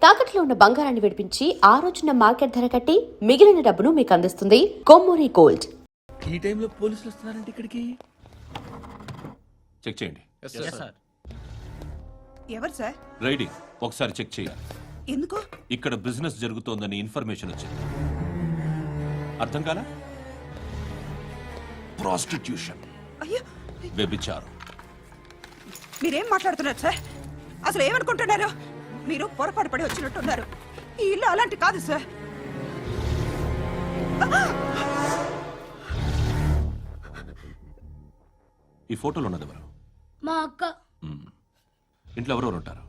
తాకట్లో ఉన్న బంగారాన్ని విడిపించి ఆ రోజున మార్కెట్ ధర కట్టి మిగిలిన డబ్బును మీకు అందిస్తుంది కొమ్మూరి గోల్డ్. ఈ టైంలో పోలీసులు వస్తున్నారంటే ఇక్కడికి చెక్ చేయండి. ఎవరు సార్? రైడింగ్ ఒకసారి చెక్ చేయాలి. ఎందుకు? ఇక్కడ బిజినెస్ జరుగుతోందని ఇన్ఫర్మేషన్ వచ్చింది. అర్థం కాలా? ప్రాస్టిట్యూషన్, అయ్యో, వ్యభిచారం. మీరేం మాట్లాడుతున్నారు సార్? అసలు ఏమనుకుంటున్నారు? మీరు పొరపాటు పడి వచ్చినట్టున్నారు. ఈ ఇల్లు అలాంటి కాదు సార్. ఈ ఫోటోలో ఉన్నది ఎవరు? మా అక్క. ఇంట్లో ఎవరెవరు ఉంటారు?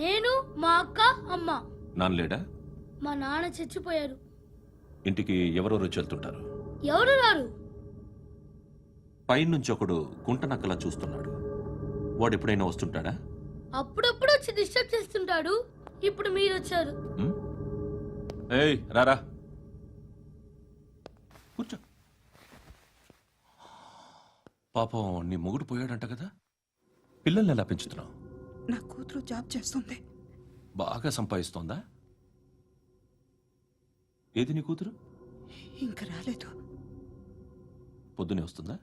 నేను, మా అక్క, అమ్మ. నాన్న లేడా? మా నాన్న చచ్చిపోయారు. ఇంటికి ఎవరెవరు వచ్చి వెళ్తుంటారు? ఎవరు రారు. పైనుంచి ఒకడు గుంట నక్కలా చూస్తున్నాడు. వాడు ఎప్పుడైనా వస్తుంటాడా? అప్పుడప్పుడు వచ్చి డిస్టర్బ్ చేస్తుంటాడు. ఇప్పుడు మీరు వచ్చారు. ఏయ్ రారా, కూర్చో. పాపం నీ మొగుడు పోయాడంట కదా, పిల్లల్ని ఎలా పెంచుతున్నావు? నా కూతురు జాబ్ చేస్తుంది. బాగా సంపాదిస్తోందా? ఏది నీ కూతురు? ఇంకా రాలేదు. పొద్దునే వస్తుందా?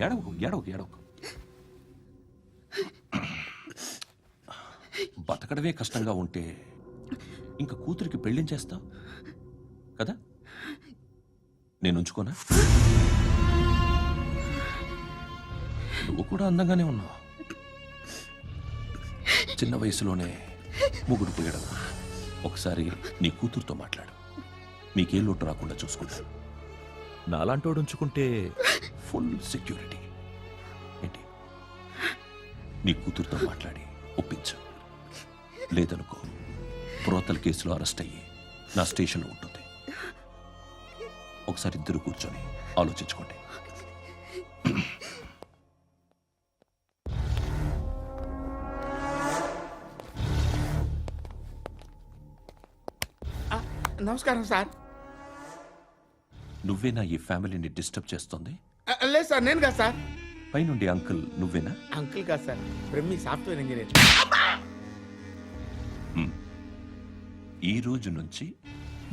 ఏడవకు ఏడవకు ఏడవకు. బతకడమే కష్టంగా ఉంటే ఇంకా కూతురికి పెళ్ళించేస్తావు కదా? నేను ఉంచుకోనా? నువ్వు కూడా అందంగానే ఉన్నావు. చిన్న వయసులోనే ముగ్గురు పోయడం. ఒకసారి నీ కూతురుతో మాట్లాడు. మీకే లోటు రాకుండా చూసుకుంటాను. నాలాంటోడు ఉంచుకుంటే ఫుల్ సెక్యూరిటీ. ఏంటి? నీ కూతురుతో మాట్లాడి ఒప్పించు. లేదనుకో, ప్రోతల కేసులో అరెస్ట్ అయ్యి నా స్టేషన్లో ఉంటుంది. ఒకసారి ఇద్దరు కూర్చొని ఆలోచించుకోండి. నమస్కారం సార్. నువ్వేనా ఈ ఫ్యామిలీని డిస్టర్బ్ చేస్తుంది? లేదు సార్, నేను కాదు సార్. పైనుండి అంకుల్ నువ్వేనా? అంకుల్ కాదు సార్, బ్రహ్మి సాఫ్ట్వేర్ ఇంజనీర్. ఈ రోజు నుంచి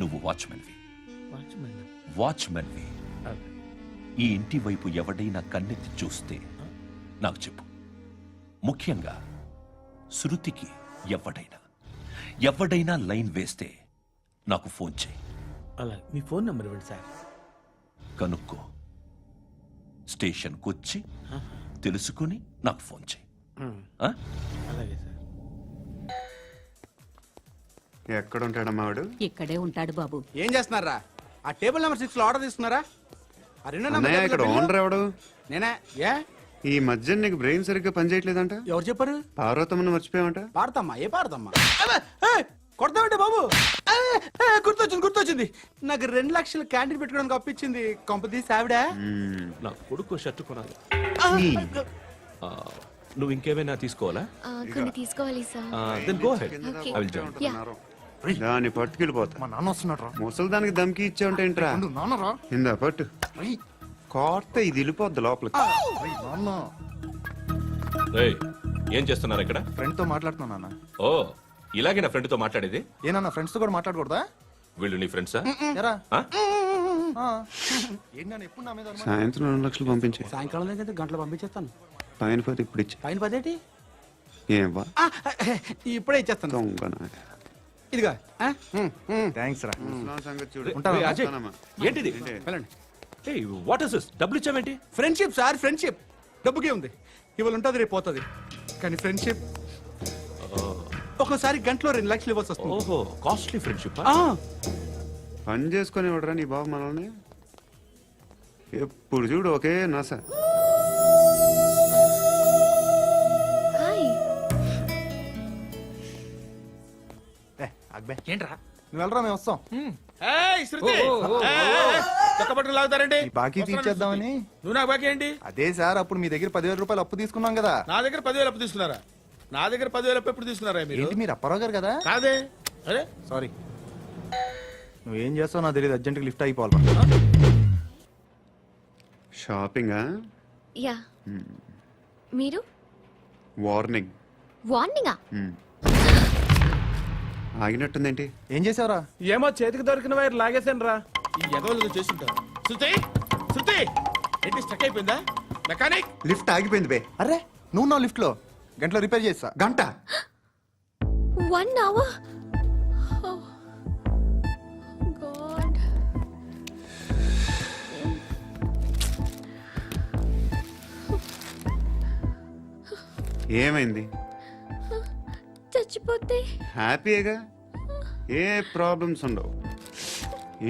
నువ్వు వాచ్మెన్వి. వాచ్మెన్వి. ఈ ఇంటి వైపు ఎవడైనా కన్నెత్తి చూస్తే నాకు చెప్పు. ముఖ్యంగా శృతికి ఎవడైనా లైన్ వేస్తే నాకు ఫోన్ చేయి. అలా మీ ఫోన్ నెంబర్ ఇవ్వండి సార్. కనుక్కో, స్టేషన్కి వచ్చి తెలుసుకుని నాకు ఫోన్ చేయి. అలాగే సార్. ఎక్కడ ఉంటాడమ్మా వాడు? ఇక్కడే ఉంటాడు బాబు. ఏం చేస్తున్నారా? ఆ టేబుల్ నెంబర్ 6 లో ఆర్డర్ తీసుకున్నారా? ఆ రెండో నెంబర్ ఇక్కడ ఓనర్ ఎవడు? నేనే. ఏ ఈ మధ్య నీకు బ్రెయిన్ సరిగ్గా పనిచేయట్లేదంట. ఎవరు చెప్పారు? పార్వతమ్మను మర్చిపోయామంట. పాడతామ్మా? ఏ పాడతామ్మా? కొడతామంటే బాబు. గుర్తొచ్చింది. నాకు 2 లక్షలు క్యాంటీన్ పెట్టుకోవడానికి అప్పించింది. కొంపదీసి ఆవిడ. నా కొడుకు షర్ట్ కొనాలి. నువ్వు ఇంకేమైనా తీసుకోవాలా? కొన్ని తీసుకోవాలి sir. Then go ahead. I will join. దాన్ని పట్టుకెళ్ళిపోతా. మా నాన్న వస్తున్నాడు. ముసలి దానికి దమ్కి ఇచ్చావుంటేంట్రా? నాన్నరా ఇందా పట్టు. కోర్త ఇది వెళ్ళిపోద్ది లోపలికి. రేయ్, ఏం చేస్తున్నారు ఇక్కడ? ఫ్రెండ్ తో మాట్లాడుతున్నా నాన్న. ఓ, ఇలాగే నా ఫ్రెండ్ తో మాట్లాడేది? ఏనా ఫ్రెండ్స్ తో కూడా మాట్లాడకూడదా? వీళ్ళు నీ ఫ్రెండ్సా? ఎప్పుడు నా మీద సాయంత్రం 2 లక్షలు పంపించే. సాయంకాలం దగ్గర గంటలు పంపించేస్తాను. పైన పోతే ఇప్పుడు ఇచ్చే. పైన 10 ఏవా ఇప్పుడే ఇచ్చేస్తాను. దొంగనా. ఇదిగా థ్యాంక్స్ రా. సంగతి చూడు. రేయ్, అజయ్, ఏంటిది? వెళ్ళండి. ఏయ్, వాట్ ఇస్ దిస్? డబ్బులు ఇచ్చావేంటి? Friendship sir, friendship. డబ్బుకే ఉంది. ఇవాళ ఉంటుంది, రేపు పోతుంది. కానీ ఫ్రెండ్షిప్ ఒక్కోసారి గంటలో 2 లక్షలు ఇవ్వాల్సి వస్తుంది. ఓహో, కాస్ట్లీ ఫ్రెండ్షిప్. పని చేసుకొని ఇవ్వడరా నీ బాబు మనల్ని? ఎప్పుడు చూడు ఒకే నాస. ఏంట్రా నువ్వు వెళ్ళరా, మేము వస్తాం. లాగుతారండి. బాకీ తీర్చేద్దామని. నువ్వు నాకు బాకీ ఏంటి? అదే సార్, అప్పుడు మీ దగ్గర 10,000 రూపాయలు అప్పు తీసుకున్నాం కదా. నా దగ్గర 10,000 అప్పు తీసుకున్నారా? నా దగ్గర 10,000 అప్పు ఎప్పుడు తీసుకున్నారా మీరు? ఏంటి మీరు అప్పారావు గారు కదా? కాదే. అరే సారీ. నువ్వేం చేస్తావు నాకు తెలియదు. అర్జెంట్గా లిఫ్ట్ అయిపోవాలి. షాపింగా? యా. మీరు? వార్నింగ్, వార్నింగా? ఆగినట్టుందేంటి? ఏం చేసావురా? ఏమో చేతికి దొరికిన వైర్ లాగేసాను రా. ఈ ఎదవలు చేస్తుంటారు. శృతి శృతి ఏంటి స్టక్ అయిపోయిందా? మెకానిక్ లిఫ్ట్ ఆగిపోయింది బే. అరే నువ్వు నా లిఫ్ట్ లో గంటలో రిపేర్ చేస్తా. గంట 1 hour? Oh. God. ఏమైంది? చచ్చిపోతే హ్యాపీగా, ఏ ప్రాబ్లమ్స్ ఉండవు.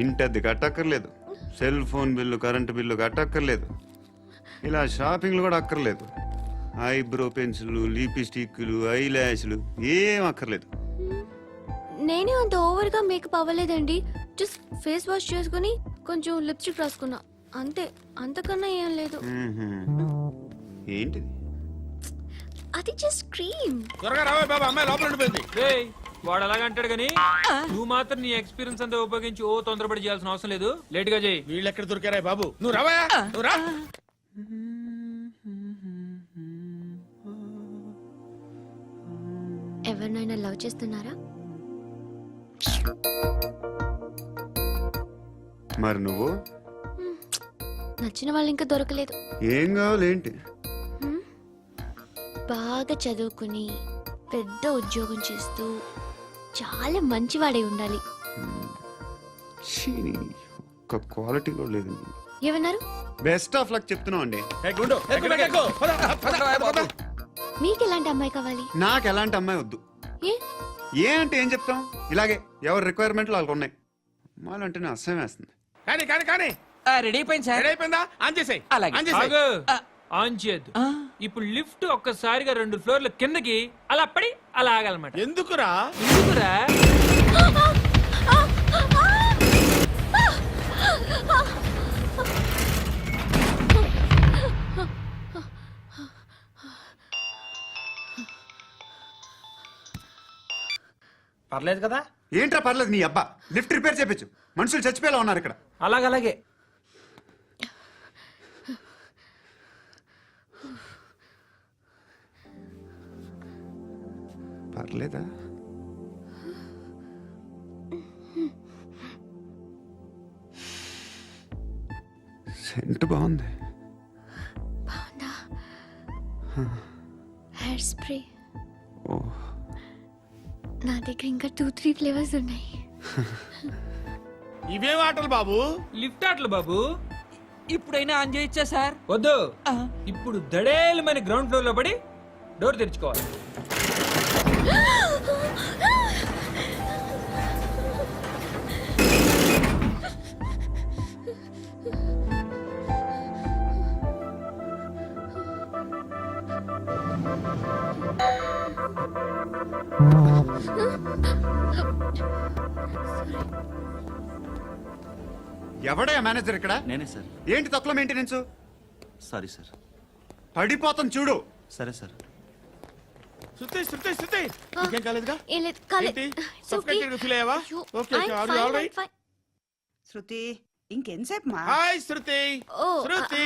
ఇంటి అద్దె కట్టక్కర్లేదు, cell phone bill, current bill కట్టక్కర్లేదు, ఇలా షాపింగ్లు కూడా అక్కర్లేదు. ఐబ్రో పెన్సిల్లు, లిప్స్టిక్లు, ఐ ల్యాష్లు ఏం అక్కర్లేదు. నేనే అంత ఓవర్గా మేకప్ అవ్వలేదండి. జస్ట్ ఫేస్ వాష్ చేసుకుని కొంచెం లిప్స్టిక్ రాసుకున్నా అంతే. అంతకన్నా ఏం లేదు. ఏంటిది? అది జస్ట్ క్రీమ్. త్వరగా రావే బాబా, అమ్మాయి లోపల ఉండిపోయింది. రేయ్, వాడు అలాగంటాడు గానీ నువ్వు మాత్రం నీ ఎక్స్పీరియన్స్ అంతా ఉపయోగించి ఓ తొందరపడి చేయాల్సిన అవసరం లేదు. లేట్ గా చేయి. వీళ్ళు ఎక్కడ దొరికారా బాబు? నువ్వు రావా, నువ్వు రా. ఎవరినైనా లవ్ చేస్తున్నారా? మరి నువ్వు? నచ్చిన వాళ్ళు ఇంకా దొరకలేదు. ఏం కావాలి ఏంటి? బాగా చదువుకుని పెద్ద ఉద్యోగం చేస్తూ చాలా మంచివాడై ఉండాలి. ఛీ, ఒక్క క్వాలిటీ కూడా లేదు. ఏమన్నారు? బెస్ట్ ఆఫ్ లక్ చెప్తున్నావు అండి. ఏ గుండు, ఎక్కు, ఎక్కు. పద, పద, పద, పద. మీకు ఎలాంటి అమ్మాయి కావాలి? నాకు ఎలాంటి అమ్మాయి వద్దు. ఏ? ఏ అంటే ఏం చెప్తాం, ఇలాగే ఎవరి రిక్వైర్మెంట్లు వాళ్ళకు ఉన్నాయి. అమ్మాయిలు అంటేనే అసహ్యం వేస్తుంది. కానీ కానీ కానీ రెడీ అయిపోయింది సార్. రెడీ అయిపోయిందా? ఆన్ చేసేయ్. ఆన్ చేసేయ్. ఆగు. ఆన్ చేయద్దు. ఇప్పుడు లిఫ్ట్ ఒక్కసారిగా 2 ఫ్లోర్ల కిందకి అలా పడి అలా ఆగాలన్నమాట. ఎందుకురా? ఎందుకురా? పర్లేదు కదా? ఏంట్రా పర్లేదు నీ అబ్బా. లిఫ్ట్ రిపేర్ చేయించు, మనుషులు చచ్చిపోయేలా ఉన్నారు ఇక్కడ. అలాగలాగే. పర్లేదా? సెంట్ బాగుంది. బాగుందా? Hair spray. ఓ, నా దగ్గర ఇంకా 2-3 ఫ్లేవర్స్ ఉన్నాయి. ఇవేం ఆటలు బాబు? లిఫ్ట్ ఆటలు బాబు. ఇప్పుడైనా ఆన్ చేయొచ్చా సార్? వద్దు. ఇప్పుడు దడేలమైన గ్రౌండ్ ఫ్లోర్ లో పడి డోర్ తెరుచుకోవాలి. ఎవడయ్యా మేనేజర్ ఇక్కడ? నేనే సార్. ఏంటి తక్కువ మెయింటెనెన్స్? Sorry sir. పడిపోతాం చూడు. సరే సార్. శృతి శృతి శృతి ఇంకేం కాలేదుగా? ఏం లేదు, కాలేదు. ఏంటి? It's okay. Suffocated గా feel అయ్యావా? అయ్యో, Okay, okay. I'm Are you fine, all right? I'm fine. శృతి ఇంకెంతసేపు మా? Hi Shruti. Oh, Shruti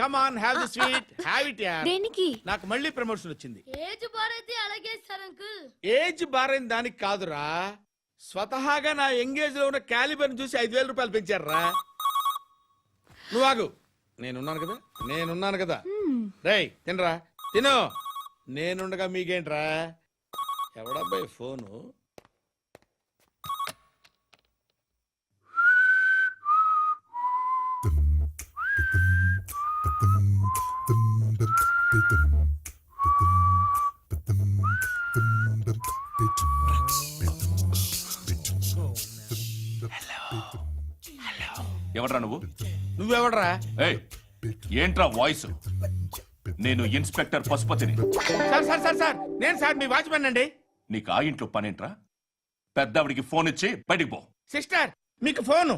come on, have the sweet, have it యార్. దేనికి? నాకు మళ్ళీ ప్రమోషన్ వచ్చింది. ఏజ్ బారైతే అలాగే సార్ అంకుల్. ఏజ్ బారైన దానికి కాదురా, స్వతహాగా నా ఎంగేజ్ లో ఉన్న క్యాలిబర్ చూసి 5,000 రూపాయలు పెంచారా. నువ్వు ఆగు, నేనున్నాను కదా. రేయ్ తినరా, తిను. నేనుండగా మీకేంట్రా? ఎవడబ్బాయి ఫోను? ఎవడ్రా నువ్వు? నువ్వెవడరా? ఏయ్, ఏంట్రా వాయిస్? నేను ఇన్స్పెక్టర్ పశుపతిని. సార్ సార్ సార్ సార్ నేను సార్ మీ వాచ్మెన్ అండి. నీకు ఆ ఇంట్లో పనేంట్రా? పెద్దవిడికి ఫోన్ ఇచ్చి బయటికి పో. సిస్టర్ మీకు ఫోను.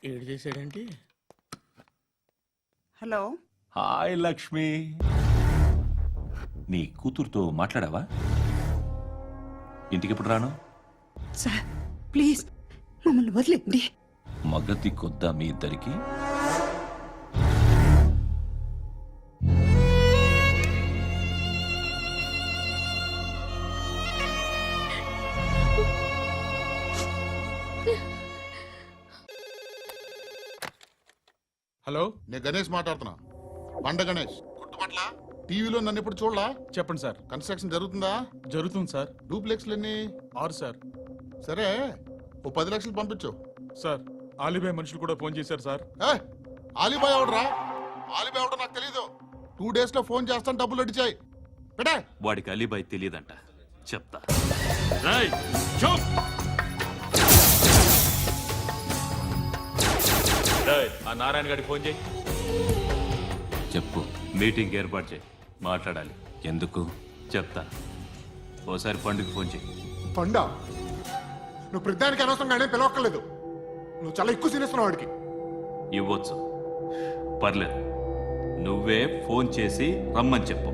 ఏడు చేశాడేంటి? హలో. హాయ్ లక్ష్మి. నీ కూతురుతో మాట్లాడావా? ఇంటికి ఎప్పుడు రాను? సార్ ప్లీజ్ మమ్మల్ని వదిలేండి. మగతి కొద్దా మీ ఇద్దరికి? హలో, నేను గణేష్ మాట్లాడుతున్నా. బండ గణేష్ గుర్తుపట్ల టీవీలో నన్ను ఎప్పుడు చూడలా? చెప్పండి సార్. కన్స్ట్రక్షన్ జరుగుతుందా? జరుగుతుంది సార్. డూప్లెక్స్లు ఎన్ని? 6 సార్. సరే, ఓ 10 లక్షలు పంపించు. సార్, ఆలిబాయ్ మనుషులు కూడా ఫోన్ చేశారు సార్. ఆలిబాయ్ ఎవడరా? ఆలిబాయ్ ఎవడో నాకు తెలీదు. 2 days లో ఫోన్ చేస్తాను, డబ్బులు అడిచాయి పెడే. వాడికి అలీబాయ్ తెలియదంట, చెప్తా. రేయ్, చూప్. రేయ్, ఆ నారాయణ గారికి ఫోన్ చేయి. చెప్పు. మీటింగ్ ఏర్పాటు చేయి, మాట్లాడాలి. ఎందుకు చెప్తా. ఓసారి పండుగ ఫోన్ చేయి. పండ, నువ్వు ప్రతిదానికి అనవసరంగానే పిలవక్కర్లేదు. నువ్వు చాలా ఎక్కువ సీనిస్తున్నావు వాడికి. ఇవ్వచ్చు, పర్లేదు. నువ్వే ఫోన్ చేసి రమ్మని చెప్పు.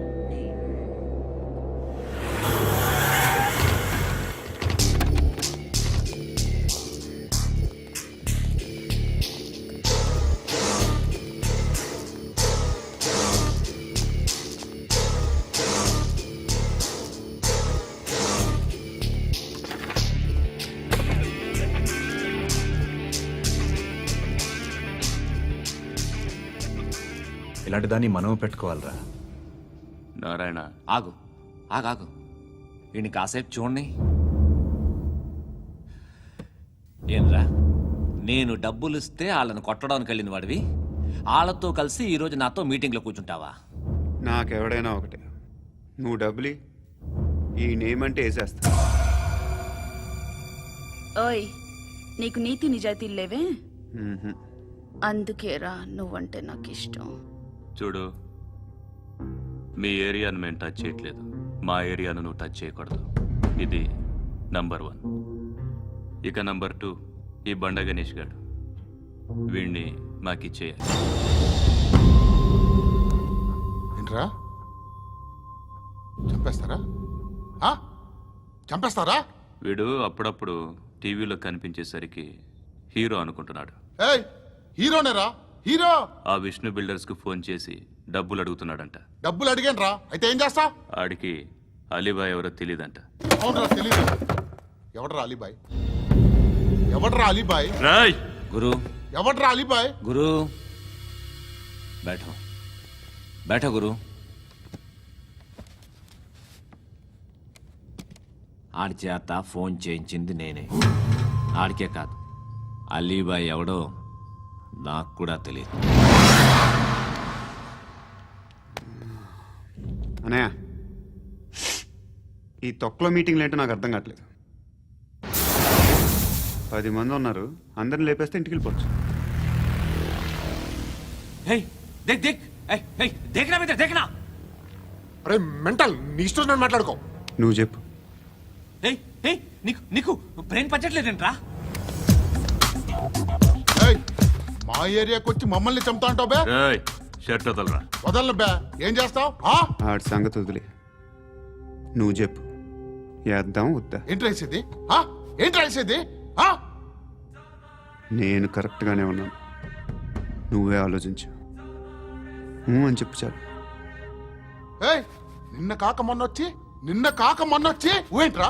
ఇలాంటి దాన్ని మనం పెట్టుకోవాలరా. నారాయణ, ఆగు ఆగాగు, వీడిని కాసేపు చూడండి. ఏంరా, నేను డబ్బులు ఇస్తే వాళ్ళని కొట్టడానికి వెళ్ళిన వాడివి, వాళ్ళతో కలిసి ఈరోజు నాతో మీటింగ్లో కూర్చుంటావా? నాకెవడైనా ఒకటే, నువ్వు డబ్బులి, ఈ నేమ్ అంటే వేసేస్తా. ఓయ్, నీకు నీతి నిజాయితీలు లేవే? మ్మ్హ్మ్. అందుకేరా నువ్వంటే నాకు ఇష్టం. చూడు, మీ ఏరియాను మేము టచ్ చేయట్లేదు, మా ఏరియాను నువ్వు టచ్ చేయకూడదు. ఇది నంబర్ 1. ఇక నంబర్ 2, ఈ బండ గణేష్ గారు, వీణ్ణి మాకిచ్చేయాలి. ఏంట్రా, చంపేస్తారా? చంపేస్తారా? వీడు అప్పుడప్పుడు టీవీలో కనిపించేసరికి హీరో అనుకుంటున్నాడు. ఏయ్, హీరోనేరా, హీరో. ఆ విష్ణు బిల్డర్స్ కు ఫోన్ చేసి డబ్బులు అడుగుతున్నాడంట. డబ్బులు అడిగాను రా, అయితే ఏం చేస్తా? ఆడికి అలీబాయ్ ఎవరో తెలియదంట. అవునరా, తెలీదు. ఎవడరా అలీబాయ్? ఎవడరా అలీబాయ్? రాయ్ గురు, ఎవడరా అలీబాయ్? గురు, बैठो बैठो గురు. ఆడి చేత ఫోన్ చేయించింది నేనే. ఆడికే కాదు, అలీబాయ్ ఎవడో నాకు కూడా తెలియదు. అనయ్య, ఈ తొక్కలో మీటింగ్లు ఏంటో నాకు అర్థం కావట్లేదు. 10 మంది ఉన్నారు, అందరిని లేపేస్తే ఇంటికి వెళ్ళిపోవచ్చు. దేక్ దేక్, దేఖనా మిత్ర, దేఖనా. అరే మెంటల్, నీ ఇష్టం నేను మాట్లాడుకో. నువ్వు చెప్పు. నీకు నీకు బ్రెయిన్ పచ్చట్లేదంట్రా? మా ఏరియాకి వచ్చి మమ్మల్ని చంపుతా అంటావు బే? రాయ్, షర్ట్ వదలరా. వదలను బే, ఏం చేస్తావు? ఆడి సంగతి వదిలే, నువ్వు చెప్పు. వేద్దాం వద్దా? ఏంటి రాసేది? ఏంటి రాసేది? నేను కరెక్ట్గానే ఉన్నాను, నువ్వే ఆలోచించు. అని చెప్పు చాలు. ఏయ్, నిన్న కాక మొన్నొచ్చి ఊయంట్రా.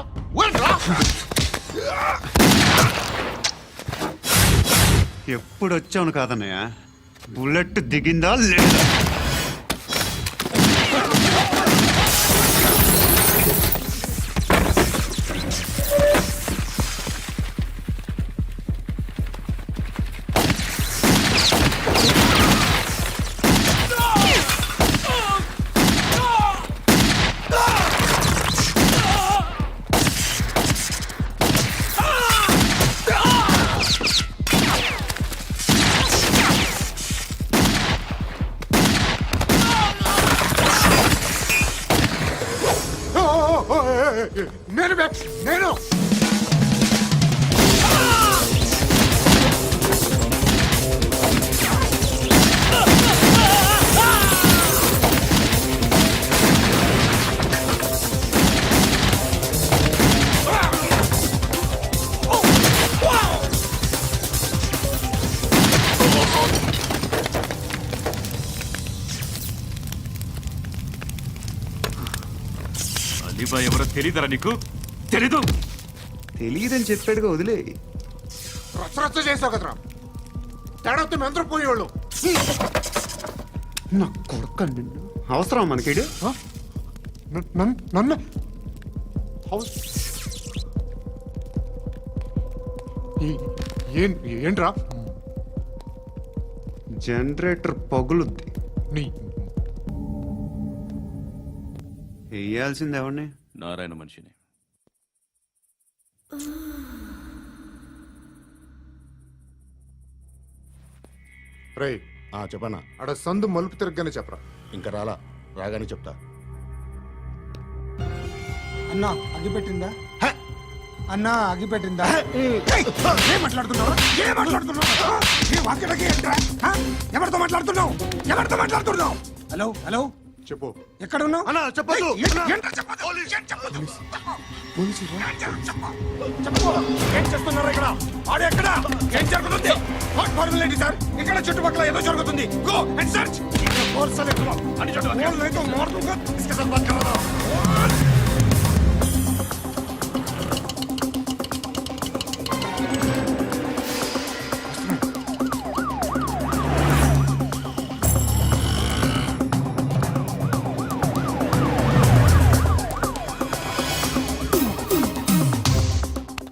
ఎప్పుడు వచ్చావును కాదన్నయ్య, బుల్లెట్ దిగిందా లేదా? నేను అలీబాయ్ ఎవరో తెలీదరా నీకు? తెలీదు? తెలియదని చెప్పాడుగా, వదిలే. రచ్చ చేసావు కదరా. తేడా వస్తే మెంతరం పోయేవాళ్ళు. నా కొడుకు నిన్ను అవసరం మనకిడు నన్ను ఏంట్రా జనరేటర్ పగులుద్ది నీ వేయాల్సింది ఎవరిని? నారాయణ మనిషిని. రే చెప్పనా అడ సందు మలుపు తిరగగానే చెప్పరా. ఇంకా రాగానే చెప్తా. అన్నా అగిపెట్టిందా అన్నా అగిపెట్టిందా ఏం మాట్లాడుతున్నావు ఎవరితో మాట్లాడుతున్నావు హలో హలో చెప్పు. ఎక్కడ ఉన్నావు అన్నా చెప్పదు. ఏం చేస్తున్నారు ఇక్కడ ఆడు ఎక్కడ ఏం జరుగుతుంది వాట్ ఫార్మల్ ఏంటి సార్ ఇక్కడ చుట్టుపక్కల ఏదో జరుగుతుంది గో అండ్ సర్చ్ ఫోర్స్ అని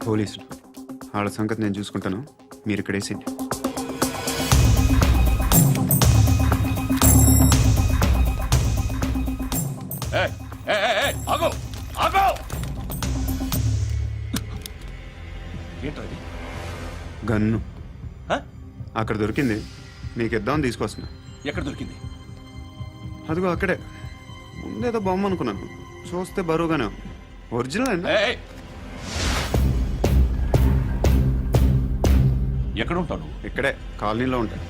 పోలీసులు వాళ్ళ సంగతి నేను చూసుకుంటాను, మీరు ఇక్కడ వేసింది. గన్ను అక్కడ దొరికింది, నీకు ఇద్దామని తీసుకొస్తున్నా. ఎక్కడ దొరికింది? అదిగో అక్కడే. ముందేదో బొమ్మ అనుకున్నాను, చూస్తే బరువుగానే ఒరిజినల్ అండి. ఎక్కడ ఉంటాను? ఇక్కడే కాలనీలో ఉంటాయి.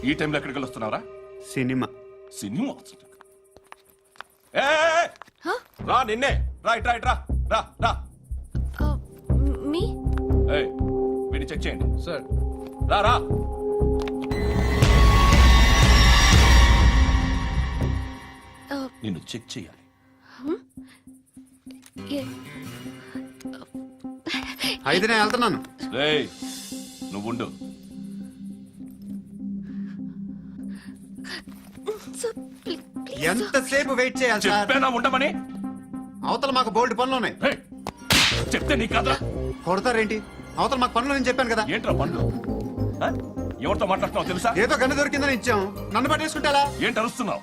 ఈ టైంలో ఎక్కడికి వస్తున్నారా? సినిమా. సినిమా రా, నిన్నే రా, ఇట్రా ఇట్రా, రా రా. మీ వీడిని చెక్ చేయండి సార్. రా రా. నిన్ను చెక్ చేయాలి. అయితే నేను వెళ్తున్నాను. నువ్వుండు. ఎంతసేపు వెయిట్ చేయాలి సార్? చెప్పేనా ఉండమని? అవతల మాకు బోల్డ్ పనులు ఉన్నాయి. చెప్తే నీ కదా కొడతారేంటి? అవతల మాకు పనులు నేను చెప్పాను కదా. ఏంట్రా పనులు? ఎవరితో మాట్లాడుతున్నావు తెలుసా? ఏదో గన్ను దొరికిందని ఇచ్చాం, నన్ను పట్టేసుకుంటా. ఏంటి అరుస్తున్నావు?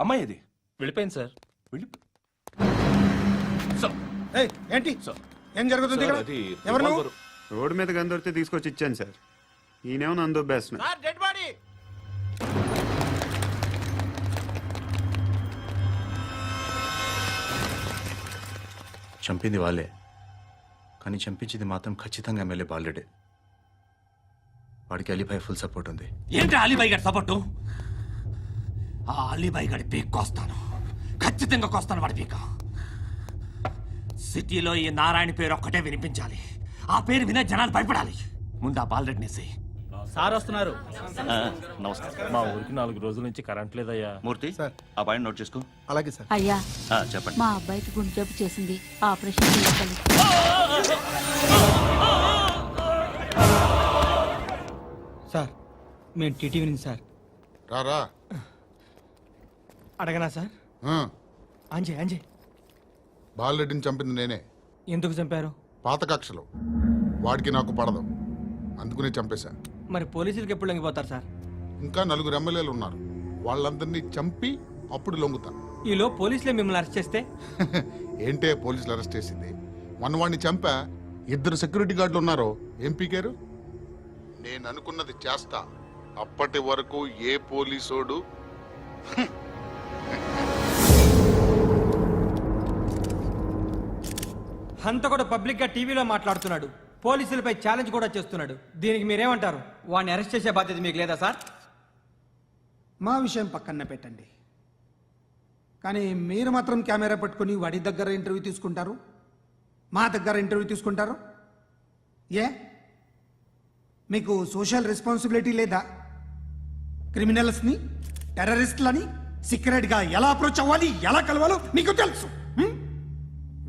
అమ్మాయి ఇది వెళ్ళిపోయింది సార్. ఏంటి ఏం జరుగుతుంది ఇక్కడ? ఎవరు నువ్వు? రోడ్డు మీద గన్ను దొరికితే తీసుకొచ్చి ఇచ్చాను సార్. ఈయనేమో నన్ను దొబ్బేస్తున్నా. చంపింది వాళ్ళే, కానీ చంపించింది మాత్రం ఖచ్చితంగా ఎమ్మెల్యే బాలుడే. వాడికి అలీభాయ్ ఫుల్ సపోర్ట్ ఉంది. ఏంటి అలీబాయి గారి సపోర్టు? ఆ అలీబాయి గారి పీక్ కోస్తాను, ఖచ్చితంగా కోస్తాను వాడి పీక. సిటీలో ఈ నారాయణ పేరు ఒక్కటే వినిపించాలి. ఆ పేరు వినే జనాలు భయపడాలి. ముందు ఆ బాలరెడ్డినేసి. సార్ వస్తున్నారు. నమస్కారం. మా ఊరికి 4 రోజుల నుంచి కరెంట్ లేదయ్యా. మూర్తి ఆ పాయింట్ నోట్ చేసుకో. అలాగే సార్. అయ్యా చెప్పండి. మా అబ్బాయికి గుండె జబ్బు చేసింది, ఆపరేషన్ చేయాలి. సార్ మేము టీటీవీ నుంచి సార్. రారా. అడగనా సార్? అంజయ్ బాలరెడ్డిని చంపింది నేనే. ఎందుకు చంపారు? పాత కక్షలు, వాడికి నాకు పడదు, అందుకునే చంపేశా. మరి పోలీసులకి ఎప్పుడు లొంగిపోతారు సార్? ఇంకా 4 ఎమ్మెల్యేలు ఉన్నారు, వాళ్ళందరినీ చంపి అప్పుడు లొంగుతా. ఈలో పోలీసులే మిమ్మల్ని అరెస్ట్ చేస్తే? ఏంటే పోలీసులు అరెస్ట్ చేసింది? వాడిని చంపా, 2 సెక్యూరిటీ గార్డులు ఉన్నారు, ఏం పీకారు? నేను అనుకున్నది చేస్తా. అప్పటి వరకు ఏ పోలీసోడు అంత కూడా పబ్లిక్ గా టీవీలో మాట్లాడుతున్నాడు, పోలీసులపై ఛాలెంజ్ కూడా చేస్తున్నాడు. దీనికి మీరేమంటారు? వాడిని అరెస్ట్ చేసే బాధ్యత మీకు లేదా సార్? మా విషయం పక్కన పెట్టండి, కానీ మీరు మాత్రం కెమెరా పట్టుకుని వాడి దగ్గర ఇంటర్వ్యూ తీసుకుంటారు, మా దగ్గర ఇంటర్వ్యూ తీసుకుంటారు. ఏ మీకు సోషల్ రెస్పాన్సిబిలిటీ లేదా? క్రిమినల్స్ని, టెర్రరిస్టులని సీక్రెట్గా ఎలా అప్రోచ్ అవ్వాలి, ఎలా కలవాలో మీకు తెలుసు.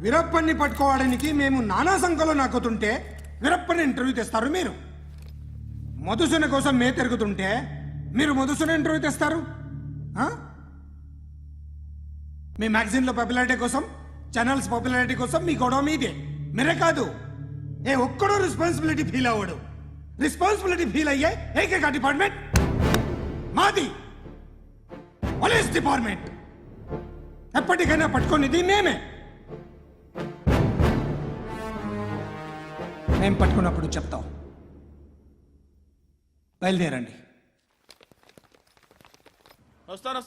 వీరప్పన్ని పట్టుకోవడానికి మేము నానా సంఖ్యలో నాకుతుంటే వీరప్పని ఇంటర్వ్యూ తెస్తారు మీరు. మధుసూన కోసం మే తిరుగుతుంటే మీరు మధుసూన ఇంటర్వ్యూ తెస్తారు. మీ మ్యాగజైన్లో పాపులారిటీ కోసం, ఛానల్స్ పాపులారిటీ కోసం మీ గొడవ మీదే. మీరే కాదు, ఏ ఒక్కడో రెస్పాన్సిబిలిటీ ఫీల్ అవ్వడు. రెస్పాన్సిబిలిటీ ఫీల్ అయ్యే ఏకైక డిపార్ట్మెంట్ మాది, పోలీస్ డిపార్ట్మెంట్. ఎప్పటికైనా పట్టుకునేది మేమే. మేము పట్టుకున్నప్పుడు చెప్తాం. బయలుదేరండి. వస్తాను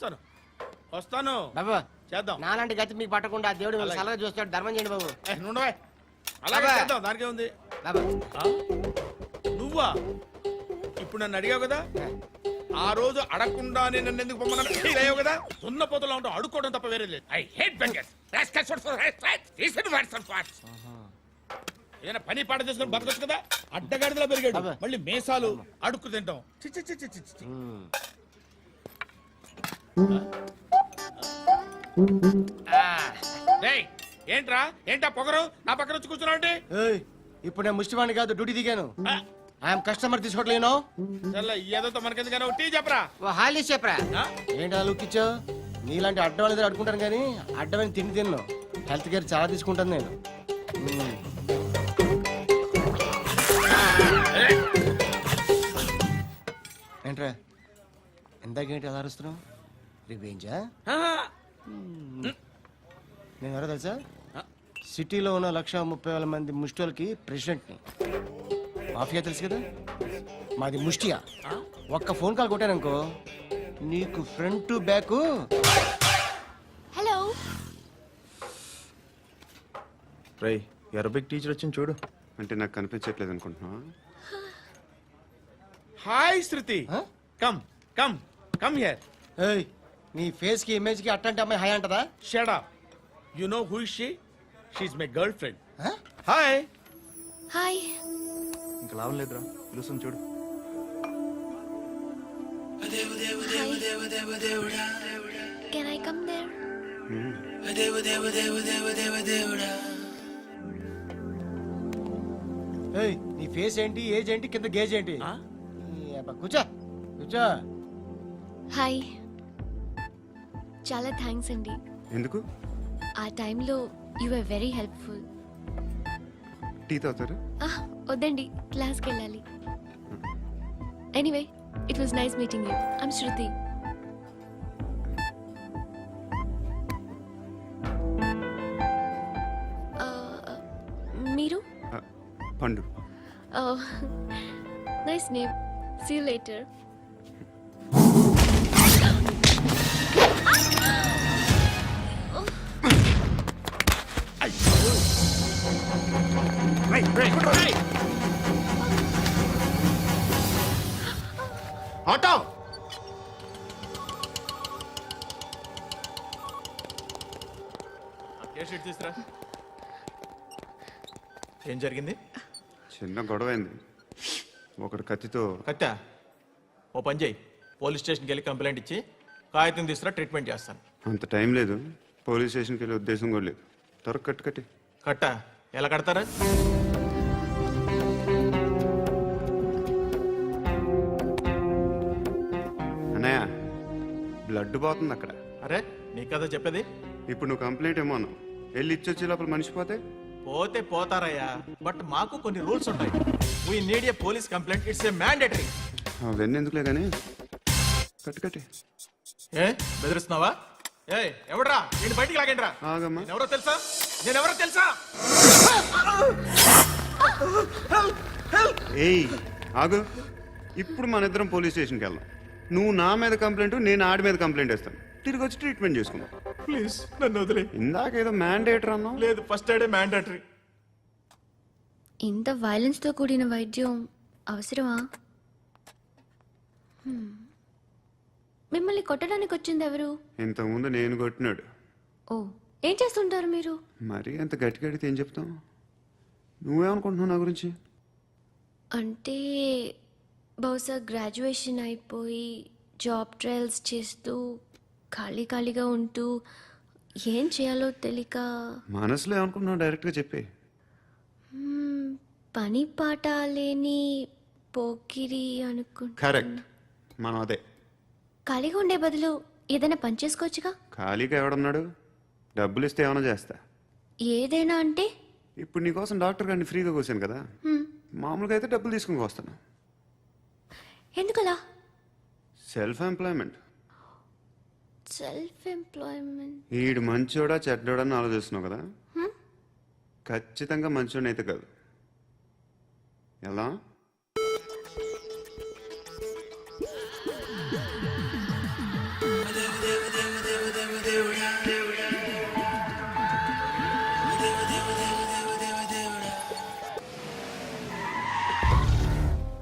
బాబు చేద్దాం. నాలాంటి గతి మీకు పట్టకుండా దేవుడు మిమ్మల్ని సలహా చూస్తాడు. ధర్మం చేయండి బాబు. నుండవే, అలాగే చేద్దాం. దానికే ఉంది. బాబు నువ్వా ఇప్పుడు నన్ను అడిగావు కదా, ఆ రోజు అడగకుండా నన్ను ఎందుకు పొమ్మన్నాను ఫీల్ అయ్యావు కదా. ఉన్న పోతలో ఉంటావు, అడుక్కోవడం తప్ప వేరే లేదు. I hate bangers. ఏదైనా పని పాట చేసుకుని బతకొచ్చు కదా. అడ్డగాడిదలా పెరిగాడు, మళ్ళీ మేసాలు అడుక్కు తింటాం. చి చి చి చి చి చి. డేయ్, ఏంటా పొగరు నా పక్కన వచ్చి కూర్చున్నావు? ఇప్పుడు నేను ముష్టివాణి కాదు, డ్యూటీ దిగాను. ఐఎమ్ కస్టమర్ తీసుకోవట్లేను. ఏదో మనకెందుకైనా టీ చెప్పరా. హాలీ చెప్పరా. ఏంటి అలా లుక్ ఇచ్చావు? నీలాంటి అడ్డం దగ్గర అడుకుంటాను కానీ అడ్డమైన తిండి తిన్ను. హెల్త్ కేర్ చాలా తీసుకుంటాను నేను. ఏంట్రా ఎందాకేంటి ఎలా అరుస్తున్నావు? రివేంజా? నేను ఎవరో తెలుసా? సిటీలో ఉన్న 130,000 మంది ముష్టిలకి ప్రెసిడెంట్ని. మాఫియా తెలుసు కదా, మాది ముష్టియా. ఒక్క ఫోన్ కాల్ కొట్టాననుకో నీకు ఫ్రంట్ టు బ్యాక్. హలో. రై అరబిక్ టీచర్ వచ్చింది చూడు. అంటే నాకు కనిపించట్లేదు అనుకుంటున్నా. Hi Shruti, come come come here. ఏయ్, నీ ఫేస్ కి ఇమేజ్ కి అట్టంటే అమ్మాయి హాయ్ అంటదా? Shut up. You know who is she? She is my girlfriend. Hi. Hi. ఇంకా లాభం లేదురా, పిలుస్తుంది చూడు. Can I come there? ఏయ్, నీ ఫేస్ ఏంటి, ఏజ్ ఏంటి, కింద గేజ్ ఏంటి? కూర్చో కూర్చో. హాయ్. చాలా థ్యాంక్స్ అండి. ఎందుకు? ఆ టైంలో you are very helpful. Tea తాగుతారు? వద్దండి, క్లాస్కి వెళ్ళాలి. Anyway, it was nice meeting you. I'm Shruti. మీరు? Pandu. Nice name. See you later. Auto. తీసురా. ఏం జరిగింది? చిన్న గొడవ అయింది. ఒకటి కత్తితో. కట్టా ఓ పని చేయి, పోలీస్ స్టేషన్కి వెళ్ళి కంప్లైంట్ ఇచ్చి కాగితం తీసుకురా, ట్రీట్మెంట్ చేస్తాను. అంత టైం లేదు, పోలీస్ స్టేషన్కి వెళ్ళే ఉద్దేశం కూడా లేదు. త్వరగా కట్టి. కట్టా ఎలా కడతారా? అన్నయ్య, బ్లడ్ పోతుంది అక్కడ. అరే నీ కదా చెప్పేది. ఇప్పుడు నువ్వు కంప్లైంట్ ఏమో అన్నావు, వెళ్ళి ఇచ్చొచ్చే లోపల మనిషి పోతే పోతే పోతారయ్యా, బట్ మాకు కొన్ని రూల్స్ ఉంటాయి. We need a police complaint, it's a mandatory. అవన్నీ ఎందుకులే కానీ కట్టి. ఏ బెదిరిస్తున్నావా? ఏ ఎవడ్రా నేను బయటికి లాగండిరా. ఆగమ్మా. నేనెవరో తెలుసా? ఏయ్ ఆగు. ఇప్పుడు మన ఇద్దరం పోలీస్ స్టేషన్కి వెళ్దాం. నువ్వు నా మీద కంప్లైంట్, నేను ఆడి మీద కంప్లైంట్ వేస్తాను. తిరిగి వచ్చి ట్రీట్మెంట్ చేసుకుందాం. ప్లీజ్ నన్ను వదిలే. ఇందాక ఏదో మ్యాండేటర్ అన్నావు. లేదు, ఫస్ట్ ఎయిడే మ్యాండేటరీ. ఇంత వైలెన్స్తో కూడిన వైద్యం అవసరమా? మిమ్మల్ని కొట్టడానికి వచ్చింది ఎవరు? ఇంతకుముందు నేను కొట్టినాడు. ఓ, ఏం చేస్తుంటారు మీరు? మరి అంత గట్టిగా అడిగితే ఏం చెప్తావు? నువ్వేమనుకుంటున్నావు నా గురించి? అంటే బహుశా గ్రాడ్యుయేషన్ అయిపోయి జాబ్ ట్రయల్స్ చేస్తూ ఖాళీగా ఉంటూ ఏం చేయాలో తెలియక మనసులో ఏమనుకుంటున్నావు డైరెక్ట్గా చెప్పే. పని పాట లేని పోకిరి అనుకుంటా. కరెక్ట్, మనం అదే. ఖాళీగా ఉండే బదులు ఏదైనా పని చేసుకోవచ్చుగా. ఖాళీగా ఎవడన్నాడు? డబ్బులు ఇస్తే ఏమైనా చేస్తా. ఏదైనా అంటే ఇప్పుడు నీకోసం డాక్టర్ గారిని ఫ్రీగా కూర్చాను కదా, మామూలుగా అయితే డబ్బులు తీసుకుని వస్తాను. ఎందుకలా? Self employment. Self employment. ఈడు మంచోడా చెడ్డోడా అని ఆలోచిస్తున్నావు కదా, ఖచ్చితంగా మంచోడని అయితే కాదు. ఎలా?